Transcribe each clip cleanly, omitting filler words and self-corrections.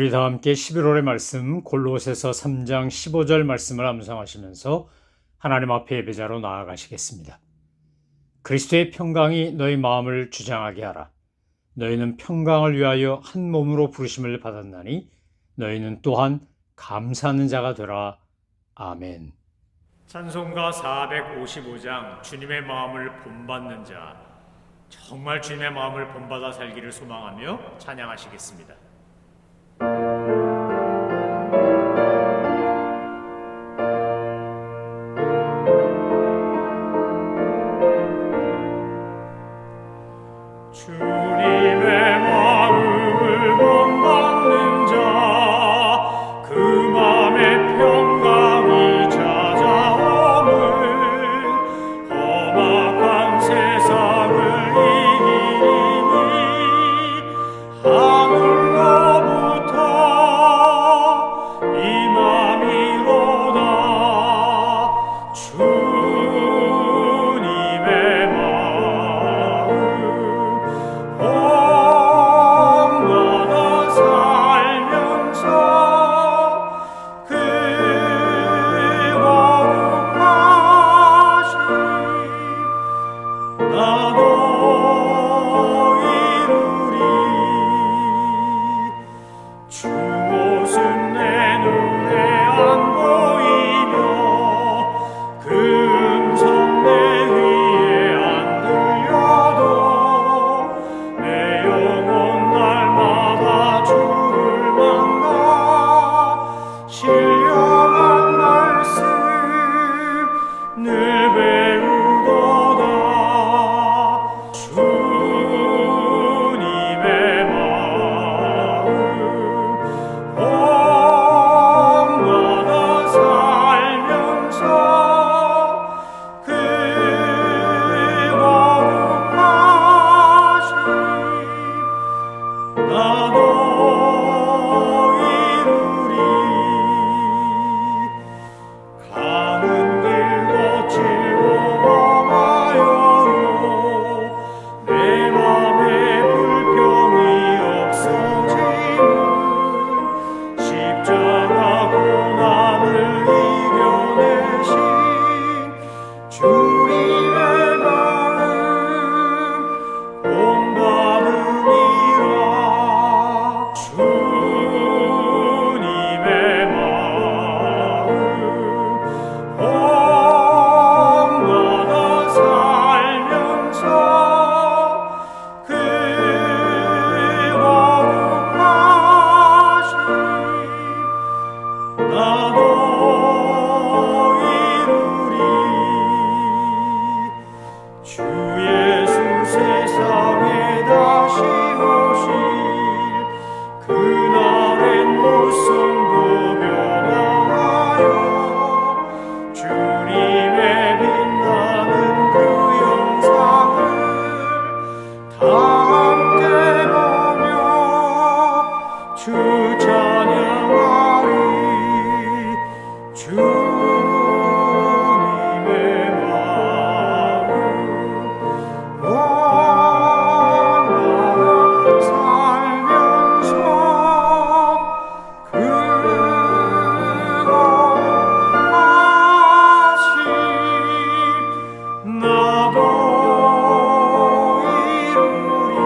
우리 다 함께 11월의 말씀 골로새서 3장 15절 말씀을 암송하시면서 하나님 앞에 예배자로 나아가시겠습니다. 그리스도의 평강이 너희 마음을 주장하게 하라. 너희는 평강을 위하여 한 몸으로 부르심을 받았나니 너희는 또한 감사하는 자가 되라. 아멘. 찬송가 455장 주님의 마음을 본받는 자. 정말 주님의 마음을 본받아 살기를 소망하며 찬양하시겠습니다. 주님의 마음을 본받는 자, 그 맘에 평강이 찾아오는 험악한 세상을 이기니 하늘로부터 임함이로다. 주님의 마음 본받아 살면서 그 거룩하심 나도 이루리. 주 모습 내 눈에 안 보이며 그 음성 내 귀에 안 들려도 내 영혼 날마다 주를 만나 신령한 말씀 늘 배우도다. 주님의 마음 본받아 살면서 그 거룩하심 나도 이루리. 가는 길 거칠고 험하여도 내 맘에 불평이 없어지는 십자가 고난을 이겨내신 주님의 마음 본받으리라. 주님의 마음 본받아 살면서 그 거룩하심 나도 이루리. 주 예수 세상에 다시 오실 그날엔 무성도 변화하여 주님의 빛나는 그 영상을 다 함께 보며 주 찬양하리. 주님의 마음 본받아 살면서 그 거룩하심 나도 이루리.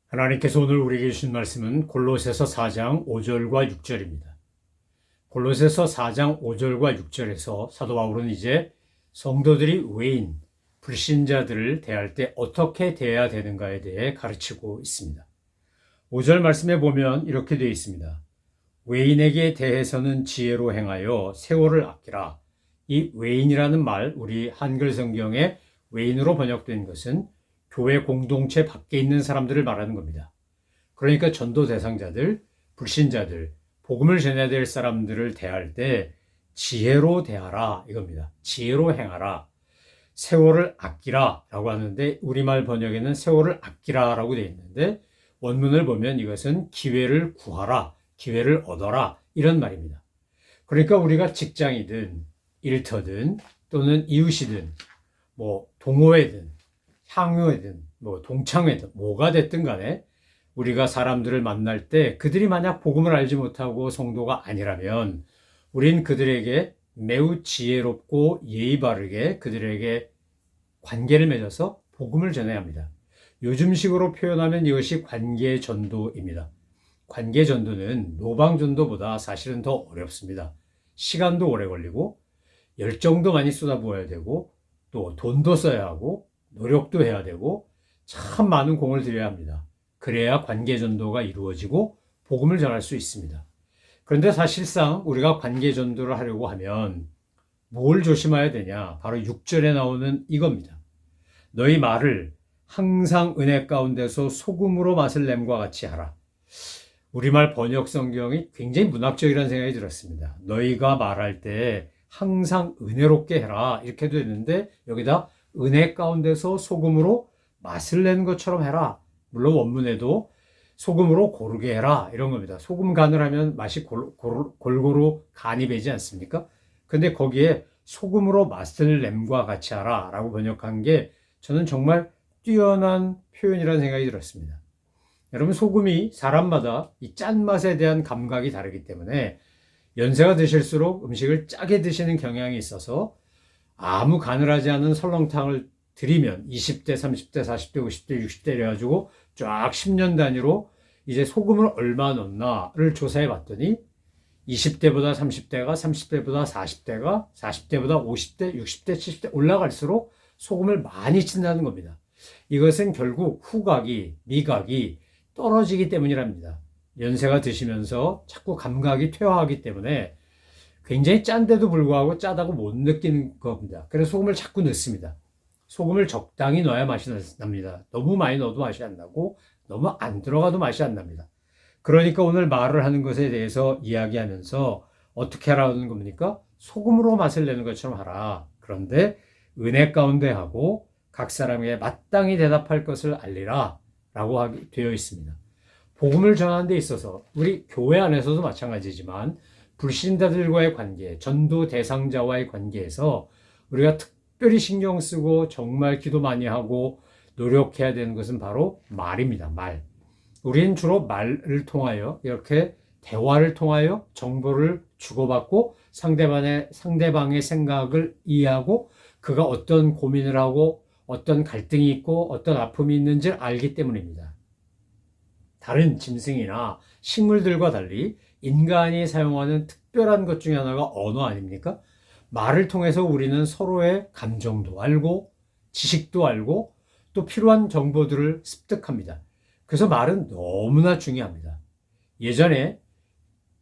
하나님께서 오늘 우리에게 주신 말씀은 골로새서 4장 5절과 6절입니다. 골로새서 4장 5절과 6절에서 사도 바울은 이제 성도들이 외인, 불신자들을 대할 때 어떻게 대해야 되는가에 대해 가르치고 있습니다. 5절 말씀에 보면 이렇게 되어 있습니다. 외인에게 대해서는 지혜로 행하여 세월을 아끼라. 이 외인이라는 말, 우리 한글 성경에 외인으로 번역된 것은 교회 공동체 밖에 있는 사람들을 말하는 겁니다. 그러니까 전도 대상자들, 불신자들, 복음을 전해야 될 사람들을 대할 때 지혜로 대하라 이겁니다. 지혜로 행하라. 세월을 아끼라 라고 하는데 우리말 번역에는 세월을 아끼라 라고 되어 있는데 원문을 보면 이것은 기회를 구하라, 기회를 얻어라 이런 말입니다. 그러니까 우리가 직장이든 일터든 또는 이웃이든 동호회든 향유회든 동창회든 뭐가 됐든 간에 우리가 사람들을 만날 때 그들이 만약 복음을 알지 못하고 성도가 아니라면 우린 그들에게 매우 지혜롭고 예의 바르게 그들에게 관계를 맺어서 복음을 전해야 합니다. 요즘식으로 표현하면 이것이 관계 전도입니다. 관계 전도는 노방 전도보다 사실은 더 어렵습니다. 시간도 오래 걸리고 열정도 많이 쏟아부어야 되고 또 돈도 써야 하고 노력도 해야 되고 참 많은 공을 들여야 합니다. 그래야 관계 전도가 이루어지고 복음을 전할 수 있습니다. 그런데 사실상 우리가 관계 전도를 하려고 하면 뭘 조심해야 되냐? 바로 6절에 나오는 이겁니다. 너희 말을 항상 은혜 가운데서 소금으로 맛을 냄과 같이 하라. 우리말 번역 성경이 굉장히 문학적이라는 생각이 들었습니다. 너희가 말할 때 항상 은혜롭게 해라 이렇게도 했는데 여기다 은혜 가운데서 소금으로 맛을 내는 것처럼 해라. 물론 원문에도 소금으로 고르게 해라 이런 겁니다. 소금 간을 하면 맛이 골고루 간이 배지 않습니까? 근데 거기에 소금으로 맛을 냄과 같이 하라 라고 번역한 게 저는 정말 뛰어난 표현이라는 생각이 들었습니다. 여러분 소금이 사람마다 이 짠맛에 대한 감각이 다르기 때문에 연세가 드실수록 음식을 짜게 드시는 경향이 있어서 아무 간을 하지 않은 설렁탕을 드리면 20대, 30대, 40대, 50대, 60대 이래가지고 쫙 10년 단위로 이제 소금을 얼마 넣나를 조사해 봤더니 20대보다 30대가, 30대보다 40대가, 40대보다 50대, 60대, 70대 올라갈수록 소금을 많이 친다는 겁니다. 이것은 결국 후각이, 미각이 떨어지기 때문이랍니다. 연세가 드시면서 자꾸 감각이 퇴화하기 때문에 굉장히 짠데도 불구하고 짜다고 못 느끼는 겁니다. 그래서 소금을 자꾸 넣습니다. 소금을 적당히 넣어야 맛이 납니다. 너무 많이 넣어도 맛이 안 나고 너무 안 들어가도 맛이 안 납니다. 그러니까 오늘 말을 하는 것에 대해서 이야기하면서 어떻게 하라는 겁니까? 소금으로 맛을 내는 것처럼 하라. 그런데 은혜 가운데 하고 각 사람에게 마땅히 대답할 것을 알리라 라고 되어 있습니다. 복음을 전하는 데 있어서 우리 교회 안에서도 마찬가지지만 불신자들과의 관계, 전도 대상자와의 관계에서 우리가 특별히 신경 쓰고 정말 기도 많이 하고 노력해야 되는 것은 바로 말입니다. 말. 우리는 주로 말을 통하여 이렇게 대화를 통하여 정보를 주고받고 상대방의 생각을 이해하고 그가 어떤 고민을 하고 어떤 갈등이 있고 어떤 아픔이 있는지를 알기 때문입니다. 다른 짐승이나 식물들과 달리 인간이 사용하는 특별한 것 중에 하나가 언어 아닙니까? 말을 통해서 우리는 서로의 감정도 알고 지식도 알고 또 필요한 정보들을 습득합니다. 그래서 말은 너무나 중요합니다. 예전에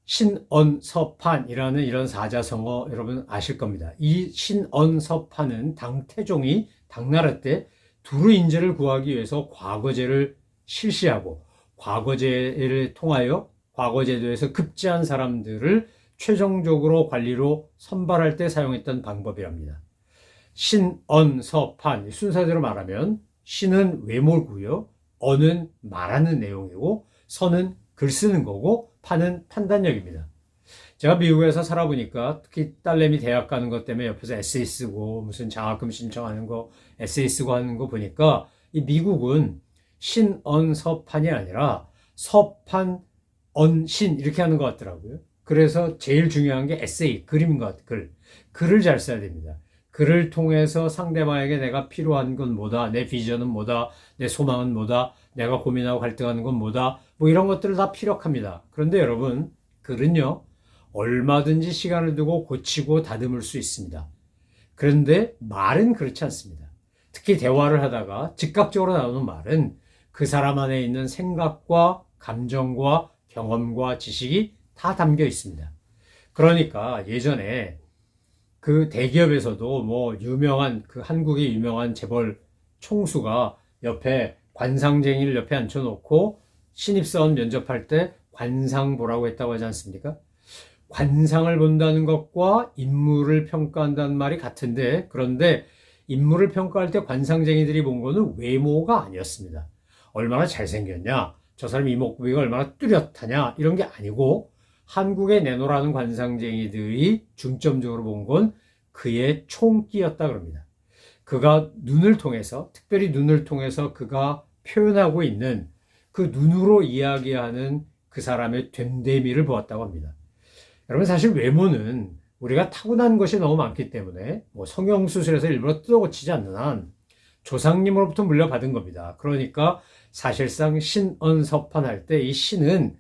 신언서판이라는 이런 사자성어 여러분 아실 겁니다. 이 신언서판은 당태종이 당나라 때 두루 인재를 구하기 위해서 과거제를 실시하고 과거제를 통하여 과거제도에서 급제한 사람들을 최종적으로 관리로 선발할 때 사용했던 방법이랍니다. 신언서판 순서대로 말하면 신은 외모고요. 언은 말하는 내용이고 서는 글 쓰는 거고 판은 판단력입니다. 제가 미국에서 살아보니까 특히 딸내미 대학 가는 것 때문에 옆에서 에세이 쓰고 무슨 장학금 신청하는 거 에세이 쓰고 하는 거 보니까 이 미국은 신언서판이 아니라 서판 언신 이렇게 하는 것 같더라고요. 그래서 제일 중요한 게 에세이, 글인 것 같아요. 글을 잘 써야 됩니다. 글을 통해서 상대방에게 내가 필요한 건 뭐다, 내 비전은 뭐다, 내 소망은 뭐다, 내가 고민하고 갈등하는 건 뭐다, 뭐 이런 것들을 다 피력합니다. 그런데 여러분, 글은요, 얼마든지 시간을 두고 고치고 다듬을 수 있습니다. 그런데 말은 그렇지 않습니다. 특히 대화를 하다가 즉각적으로 나오는 말은 그 사람 안에 있는 생각과 감정과 경험과 지식이 다 담겨 있습니다. 그러니까 예전에 그 대기업에서도 뭐 유명한 그 한국의 유명한 재벌 총수가 옆에 관상쟁이를 옆에 앉혀놓고 신입사원 면접할 때 관상 보라고 했다고 하지 않습니까? 관상을 본다는 것과 인물을 평가한다는 말이 같은데 그런데 인물을 평가할 때 관상쟁이들이 본 거는 외모가 아니었습니다. 얼마나 잘생겼냐, 저 사람 이목구비가 얼마나 뚜렷하냐 이런 게 아니고 한국에 내놓으라는 관상쟁이들이 중점적으로 본 건 그의 총기였다 그럽니다. 그가 눈을 통해서 특별히 눈을 통해서 그가 표현하고 있는 그 눈으로 이야기하는 그 사람의 됨됨이를 보았다고 합니다. 여러분 사실 외모는 우리가 타고난 것이 너무 많기 때문에 뭐 성형수술에서 일부러 뜯어고치지 않는 한 조상님으로부터 물려받은 겁니다. 그러니까 사실상 신언서판할 때 이 신은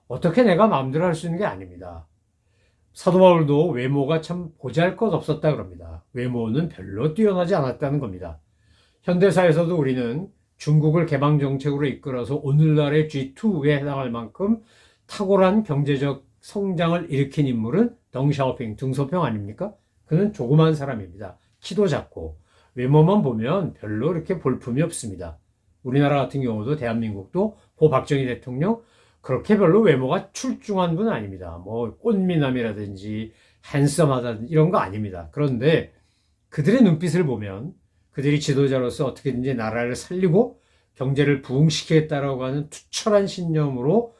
어떻게 내가 마음대로 할 수 있는 게 아닙니다. 사도 바울도 외모가 참 보잘것없었다 그럽니다. 외모는 별로 뛰어나지 않았다는 겁니다. 현대사에서도 우리는 중국을 개방정책으로 이끌어서 오늘날의 G2에 해당할 만큼 탁월한 경제적 성장을 일으킨 인물은 덩샤오핑, 등소평 아닙니까? 그는 조그만 사람입니다. 키도 작고 외모만 보면 별로 이렇게 볼품이 없습니다. 우리나라 같은 경우도 대한민국도 고 박정희 대통령 그렇게 별로 외모가 출중한 분은 아닙니다. 뭐 꽃미남이라든지 핸섬하다든지 이런 거 아닙니다. 그런데 그들의 눈빛을 보면 그들이 지도자로서 어떻게든지 나라를 살리고 경제를 부흥시키겠다라고 하는 투철한 신념으로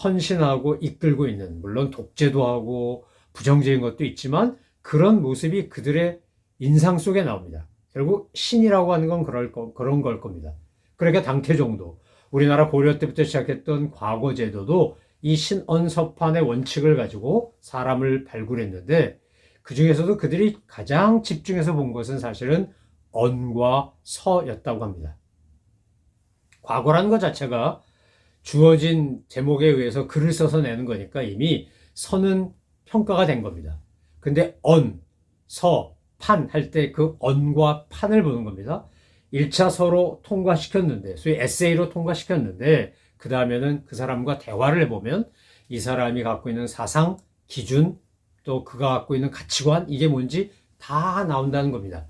헌신하고 이끌고 있는, 물론 독재도 하고 부정적인 것도 있지만 그런 모습이 그들의 인상 속에 나옵니다. 결국 신이라고 하는 건 그런 걸 겁니다. 그러니까 당태종도 우리나라 고려 때부터 시작했던 과거 제도도 이 신언서판의 원칙을 가지고 사람을 발굴했는데 그 중에서도 그들이 가장 집중해서 본 것은 사실은 언과 서였다고 합니다. 과거라는 것 자체가 주어진 제목에 의해서 글을 써서 내는 거니까 이미 서는 평가가 된 겁니다. 근데 언, 서, 판 할 때 그 언과 판을 보는 겁니다. 1차 서로 통과시켰는데, 소위 에세이로 통과시켰는데, 그 다음에는 그 사람과 대화를 해보면 이 사람이 갖고 있는 사상, 기준, 또 그가 갖고 있는 가치관, 이게 뭔지 다 나온다는 겁니다.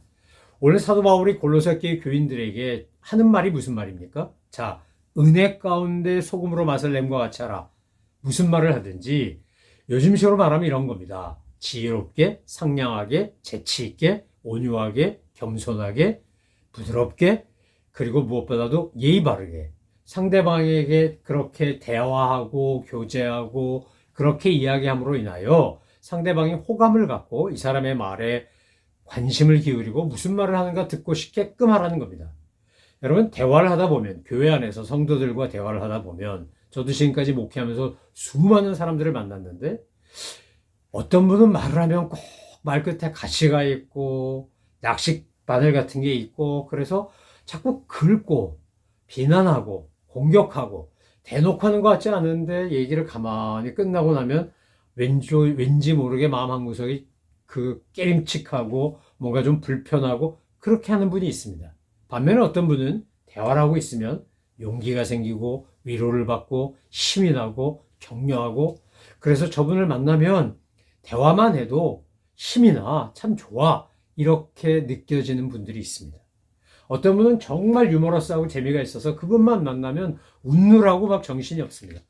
오늘 사도 바울이 골로새 교회 교인들에게 하는 말이 무슨 말입니까? 자, 은혜 가운데 소금으로 맛을 냄과 같이 하라. 무슨 말을 하든지 요즘식으로 말하면 이런 겁니다. 지혜롭게, 상냥하게, 재치있게, 온유하게, 겸손하게, 부드럽게, 그리고 무엇보다도 예의 바르게 상대방에게 그렇게 대화하고 교제하고 그렇게 이야기함으로 인하여 상대방이 호감을 갖고 이 사람의 말에 관심을 기울이고 무슨 말을 하는가 듣고 싶게끔 하라는 겁니다. 여러분 대화를 하다 보면 교회 안에서 성도들과 대화를 하다 보면 저도 지금까지 목회하면서 수많은 사람들을 만났는데 어떤 분은 말을 하면 꼭 말끝에 가시가 있고 약식 바늘 같은 게 있고 그래서 자꾸 긁고 비난하고 공격하고 대놓고 하는 것 같지 않은데 얘기를 가만히 끝나고 나면 왠지 모르게 마음 한구석이 그 깨림칙하고 뭔가 좀 불편하고 그렇게 하는 분이 있습니다. 반면에 어떤 분은 대화를 하고 있으면 용기가 생기고 위로를 받고 힘이 나고 격려하고 그래서 저분을 만나면 대화만 해도 힘이 나, 참 좋아 이렇게 느껴지는 분들이 있습니다. 어떤 분은 정말 유머러스하고 재미가 있어서 그분만 만나면 웃느라고 막 정신이 없습니다.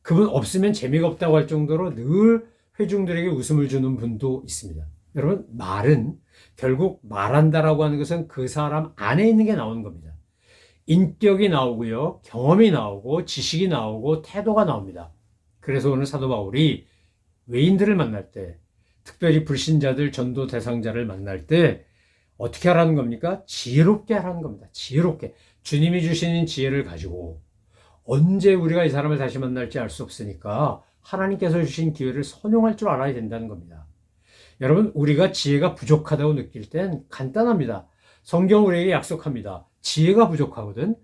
그분 없으면 재미가 없다고 할 정도로 늘 회중들에게 웃음을 주는 분도 있습니다. 여러분 말은 결국 말한다라고 하는 것은 그 사람 안에 있는 게 나오는 겁니다. 인격이 나오고요, 경험이 나오고 지식이 나오고 태도가 나옵니다. 그래서 오늘 사도 바울이 외인들을 만날 때 특별히 불신자들 전도 대상자를 만날 때 어떻게 하라는 겁니까? 지혜롭게 하라는 겁니다. 지혜롭게 주님이 주시는 지혜를 가지고 언제 우리가 이 사람을 다시 만날지 알 수 없으니까 하나님께서 주신 기회를 선용할 줄 알아야 된다는 겁니다. 여러분 우리가 지혜가 부족하다고 느낄 땐 간단합니다. 성경 우리에게 약속합니다. 지혜가 부족하거든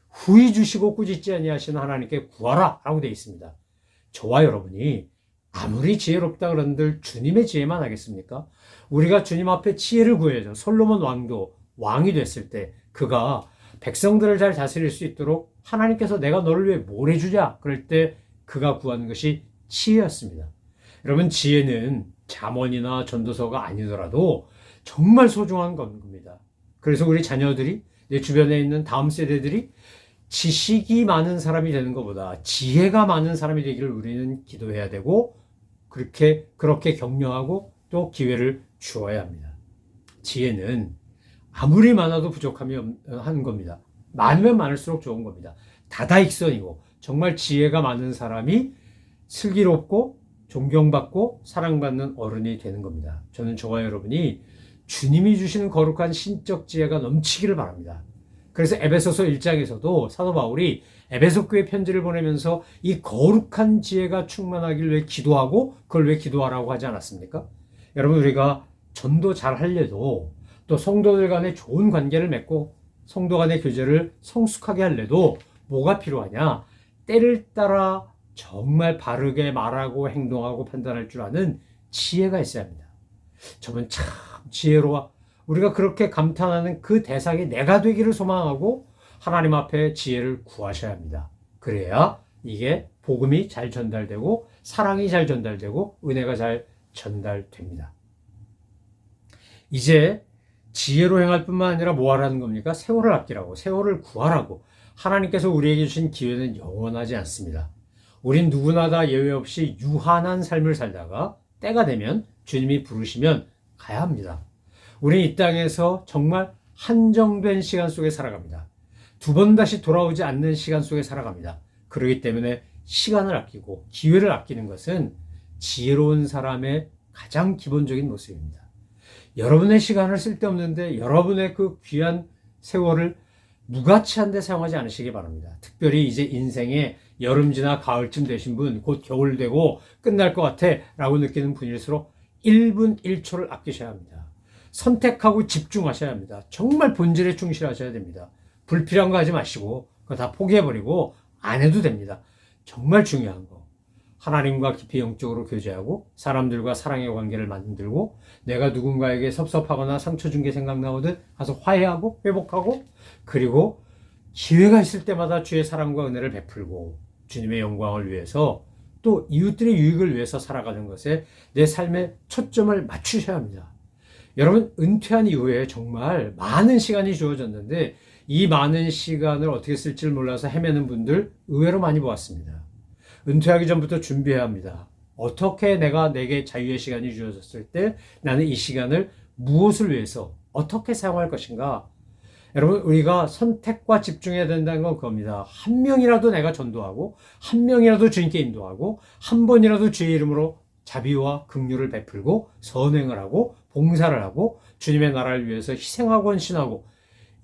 후히 주시고 꾸짖지 아니하시는 하나님께 구하라 라고 되어 있습니다. 저와 여러분이 아무리 지혜롭다 그런들 주님의 지혜만 하겠습니까? 우리가 주님 앞에 지혜를 구해야죠. 솔로몬 왕도 왕이 됐을 때 그가 백성들을 잘 다스릴 수 있도록 하나님께서 내가 너를 위해 뭘 해주자 그럴 때 그가 구하는 것이 지혜였습니다. 여러분 지혜는 잠언이나 전도서가 아니더라도 정말 소중한 겁니다. 그래서 우리 자녀들이 내 주변에 있는 다음 세대들이 지식이 많은 사람이 되는 것보다 지혜가 많은 사람이 되기를 우리는 기도해야 되고 그렇게 격려하고 또 기회를 주어야 합니다. 지혜는 아무리 많아도 부족함이 하는 겁니다. 많으면 많을수록 좋은 겁니다. 다다익선이고 정말 지혜가 많은 사람이 슬기롭고 존경받고 사랑받는 어른이 되는 겁니다. 저는 저와 여러분이 주님이 주시는 거룩한 신적 지혜가 넘치기를 바랍니다. 그래서 에베소서 1장에서도 사도 바울이 에베소 교회 편지를 보내면서 이 거룩한 지혜가 충만하길 위해 기도하고 그걸 왜 기도하라고 하지 않았습니까? 여러분, 우리가 전도 잘 하려도 또 성도들 간에 좋은 관계를 맺고 성도 간의 교제를 성숙하게 하려도 뭐가 필요하냐? 때를 따라 정말 바르게 말하고 행동하고 판단할 줄 아는 지혜가 있어야 합니다. 저분 참 지혜로워. 우리가 그렇게 감탄하는 그 대상이 내가 되기를 소망하고 하나님 앞에 지혜를 구하셔야 합니다. 그래야 이게 복음이 잘 전달되고 사랑이 잘 전달되고 은혜가 잘 전달됩니다. 이제 지혜로 행할 뿐만 아니라 뭐 하라는 겁니까? 세월을 아끼라고, 세월을 구하라고. 하나님께서 우리에게 주신 기회는 영원하지 않습니다. 우린 누구나 다 예외 없이 유한한 삶을 살다가 때가 되면 주님이 부르시면 가야 합니다. 우린 이 땅에서 정말 한정된 시간 속에 살아갑니다. 두 번 다시 돌아오지 않는 시간 속에 살아갑니다. 그렇기 때문에 시간을 아끼고 기회를 아끼는 것은 지혜로운 사람의 가장 기본적인 모습입니다. 여러분의 시간을 쓸데없는데 여러분의 그 귀한 세월을 무가치한 데 사용하지 않으시기 바랍니다. 특별히 이제 인생의 여름지나 가을쯤 되신 분, 곧 겨울 되고 끝날 것 같아 라고 느끼는 분일수록 1분 1초를 아끼셔야 합니다. 선택하고 집중하셔야 합니다. 정말 본질에 충실하셔야 됩니다. 불필요한 거 하지 마시고 그거 다 포기해버리고 안 해도 됩니다. 정말 중요한 거. 하나님과 깊이 영적으로 교제하고 사람들과 사랑의 관계를 만들고 내가 누군가에게 섭섭하거나 상처 준 게 생각나거든 가서 화해하고 회복하고 그리고 기회가 있을 때마다 주의 사랑과 은혜를 베풀고 주님의 영광을 위해서 또 이웃들의 유익을 위해서 살아가는 것에 내 삶의 초점을 맞추셔야 합니다. 여러분, 은퇴한 이후에 정말 많은 시간이 주어졌는데 이 많은 시간을 어떻게 쓸지를 몰라서 헤매는 분들 의외로 많이 보았습니다. 은퇴하기 전부터 준비해야 합니다. 어떻게 내게 자유의 시간이 주어졌을 때 나는 이 시간을 무엇을 위해서 어떻게 사용할 것인가? 여러분, 우리가 선택과 집중해야 된다는 건 그겁니다. 한 명이라도 내가 전도하고 한 명이라도 주님께 인도하고 한 번이라도 주의 이름으로 자비와 긍휼을 베풀고 선행을 하고 봉사를 하고 주님의 나라를 위해서 희생하고 헌신하고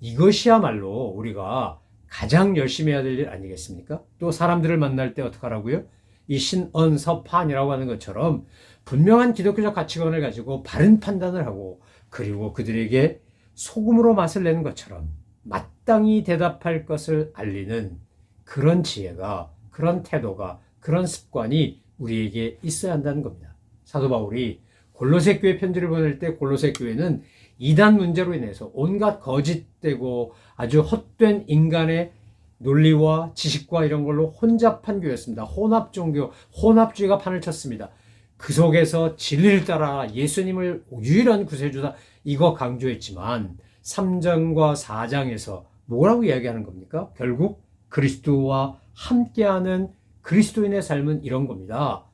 이것이야말로 우리가 가장 열심히 해야 될 일 아니겠습니까? 또 사람들을 만날 때 어떻게 하라고요? 이 신언서판이라고 하는 것처럼 분명한 기독교적 가치관을 가지고 바른 판단을 하고 그리고 그들에게 소금으로 맛을 내는 것처럼 마땅히 대답할 것을 알리는 그런 지혜가, 그런 태도가, 그런 습관이 우리에게 있어야 한다는 겁니다. 사도 바울이 골로새 교회 편지를 보낼 때 골로새 교회는 이단 문제로 인해서 온갖 거짓되고 아주 헛된 인간의 논리와 지식과 이런 걸로 혼잡한 교회였습니다. 혼합 종교, 혼합주의가 판을 쳤습니다. 그 속에서 진리를 따라 예수님을 유일한 구세주다 이거 강조했지만 3장과 4장에서 뭐라고 이야기하는 겁니까? 결국 그리스도와 함께하는 그리스도인의 삶은 이런 겁니다.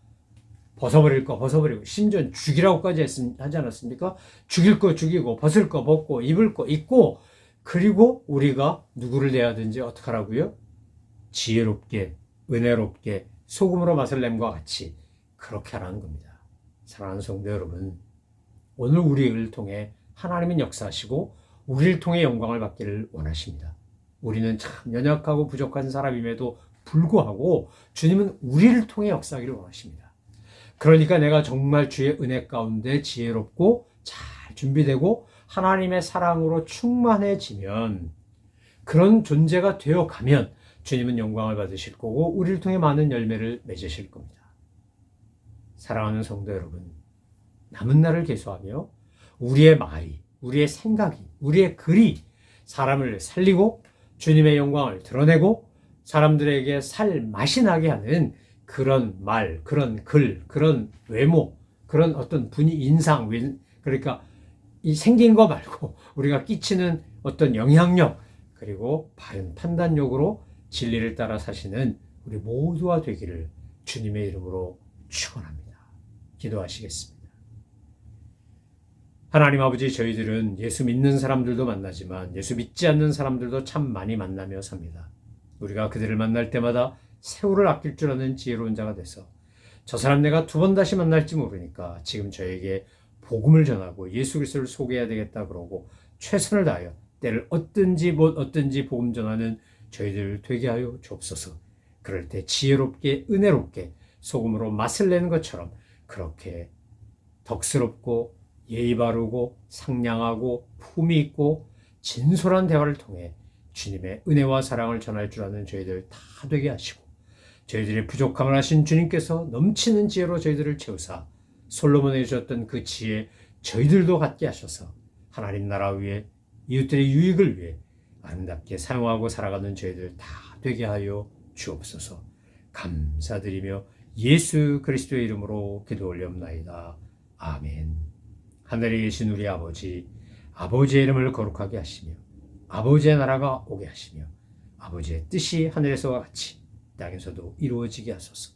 벗어버릴 거 벗어버리고 심지어 죽이라고까지 하지 않았습니까? 죽일 거 죽이고 벗을 거 벗고 입을 거 입고 그리고 우리가 누구를 대하든지 어떻게 하라고요? 지혜롭게 은혜롭게 소금으로 맛을 냄과 같이 그렇게 하라는 겁니다. 사랑하는 성도 여러분, 오늘 우리를 통해 하나님은 역사하시고 우리를 통해 영광을 받기를 원하십니다. 우리는 참 연약하고 부족한 사람임에도 불구하고 주님은 우리를 통해 역사하기를 원하십니다. 그러니까 내가 정말 주의 은혜 가운데 지혜롭고 잘 준비되고 하나님의 사랑으로 충만해지면 그런 존재가 되어가면 주님은 영광을 받으실 거고 우리를 통해 많은 열매를 맺으실 겁니다. 사랑하는 성도 여러분, 남은 날을 계수하며 우리의 말이, 우리의 생각이, 우리의 글이 사람을 살리고 주님의 영광을 드러내고 사람들에게 살 맛이 나게 하는 그런 말, 그런 글, 그런 외모, 그런 어떤 분위, 인상, 그러니까 이 생긴 거 말고 우리가 끼치는 어떤 영향력, 그리고 바른 판단력으로 진리를 따라 사시는 우리 모두가 되기를 주님의 이름으로 축원합니다. 기도하시겠습니다. 하나님 아버지, 저희들은 예수 믿는 사람들도 만나지만 예수 믿지 않는 사람들도 참 많이 만나며 삽니다. 우리가 그들을 만날 때마다 세월을 아낄 줄 아는 지혜로운 자가 돼서 저 사람 내가 두 번 다시 만날지 모르니까 지금 저에게 복음을 전하고 예수 그리스도를 소개해야 되겠다 그러고 최선을 다하여 때를 얻든지 못 얻든지 복음 전하는 저희들 되게 하여 주옵소서. 그럴 때 지혜롭게 은혜롭게 소금으로 맛을 내는 것처럼 그렇게 덕스럽고 예의 바르고 상냥하고 품위 있고 진솔한 대화를 통해 주님의 은혜와 사랑을 전할 줄 아는 저희들 다 되게 하시고, 저희들의 부족함을 아신 주님께서 넘치는 지혜로 저희들을 채우사 솔로몬에 주셨던 그 지혜 저희들도 갖게 하셔서 하나님 나라 위에 이웃들의 유익을 위해 아름답게 사용하고 살아가는 저희들 다 되게 하여 주옵소서. 감사드리며 예수 그리스도의 이름으로 기도 올려옵나이다. 아멘. 하늘에 계신 우리 아버지, 아버지의 이름을 거룩하게 하시며 아버지의 나라가 오게 하시며 아버지의 뜻이 하늘에서와 같이 땅에서도 이루어지게 하소서.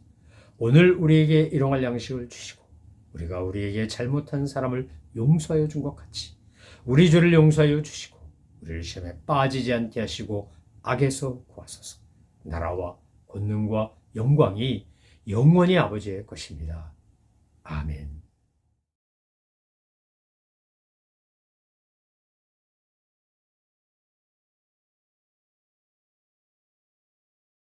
오늘 우리에게 일용할 양식을 주시고 우리가 우리에게 잘못한 사람을 용서하여 준 것 같이 우리 죄를 용서하여 주시고 우리를 시험에 빠지지 않게 하시고 악에서 구하소서. 나라와 권능과 영광이 영원히 아버지의 것입니다. 아멘.